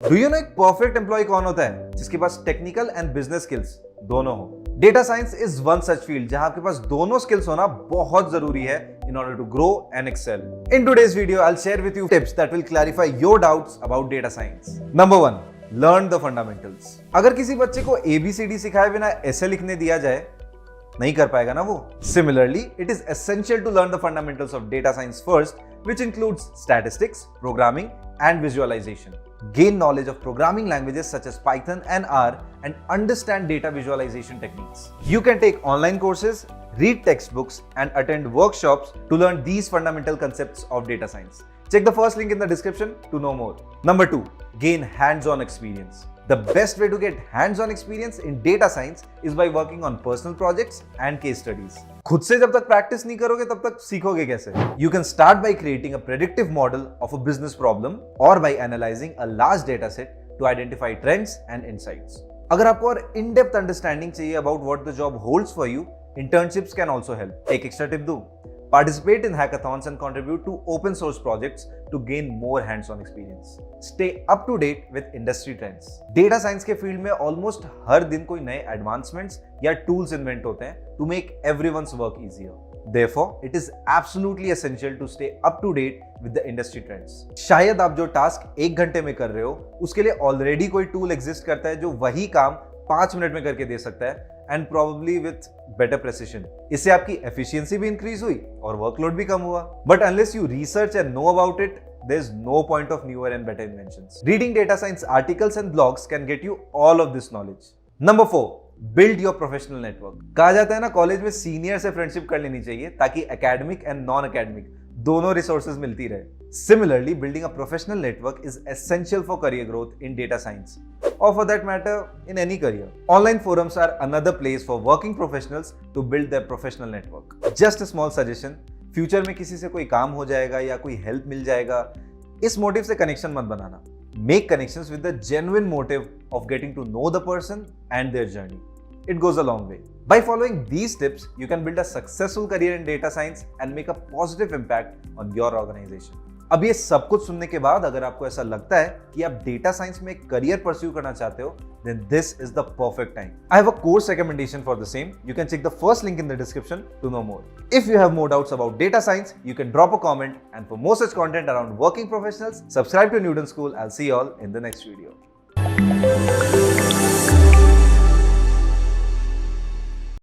Do you know एक perfect employ कौन होता है? जिसके पास टेक्निकल एंड बिजनेस स्किल्स दोनों हो। Data science is one such field जहां आपके पास दोनों स्किल्स होना बहुत जरूरी है in order to grow and excel. In today's video, I'll share with you tips that will clarify your doubts about data science. Number 1, learn the fundamentals. अगर किसी बच्चे को ABCD सिखाए बिना ऐसे लिखने दिया जाए, नहीं कर पाएगा ना वो। Similarly, it is essential to learn the fundamentals of data science first, which includes statistics, programming, and visualization. Gain knowledge of programming languages such as Python and R and understand data visualization techniques. You can take online courses, read textbooks, and attend workshops to learn these fundamental concepts of data science. Check the first link in the description to know more. Number 2, gain hands-on experience. The best way to get hands-on experience in data science is by working on personal projects and case studies. खुद से जब तक practice नहीं करोगे तब तक सीखोगे कैसे? You can start by creating a predictive model of a business problem or by analyzing a large data set to identify trends and insights. अगर आपको और in-depth understanding चाहिए about what the job holds for you, internships can also help. एक extra tip दूं? Participate in hackathons and contribute to open source projects to gain more hands-on experience. Stay up to date with industry trends. Data science के field में almost हर दिन कोई नए advancements या tools invent होते हैं to make everyone's work easier. Therefore, it is absolutely essential to stay up to date with the industry trends. शायद आप जो टास्क 1 घंटे में कर रहे हो उसके लिए ऑलरेडी कोई टूल एग्जिस्ट करता है जो वही काम 5 मिनट में करके दे सकता है and probably with better precision. इससे आपकी efficiency भी increase हुई और workload भी कम हुआ. But unless you research and know about it, there's no point of newer and better inventions. Reading data science articles and blogs can get you all of this knowledge. Number 4, build your professional network. कहा जाता है ना college में senior से friendship कर लेनी चाहिए ताकि एकेडमिक एंड नॉन एकेडमिक दोनों रिसोर्सेज मिलती रहे. Similarly, building a professional network is essential for career growth in data science, or for that matter, in any career. Online forums are another place for working professionals to build their professional network. Just a small suggestion, future में किसी से कोई काम हो जाएगा या कोई help मिल जाएगा, इस मोटिव से कनेक्शन मत बनाना. Make connections with the genuine motive of getting to know the person and their journey. It goes a long way. By following these tips, you can build a successful career in data science and make a positive impact on your organization. अब ये सब कुछ सुनने के बाद अगर आपको ऐसा लगता है कि आप डेटा साइंस में करियर परस्यू करना चाहते हो, then this is the perfect time. I have a course recommendation for the same. You can check the first link in the description to know more. If you have more doubts about data science, you can drop a comment, and for more such content around working professionals, subscribe to Newton School. I'll see you all in the next video.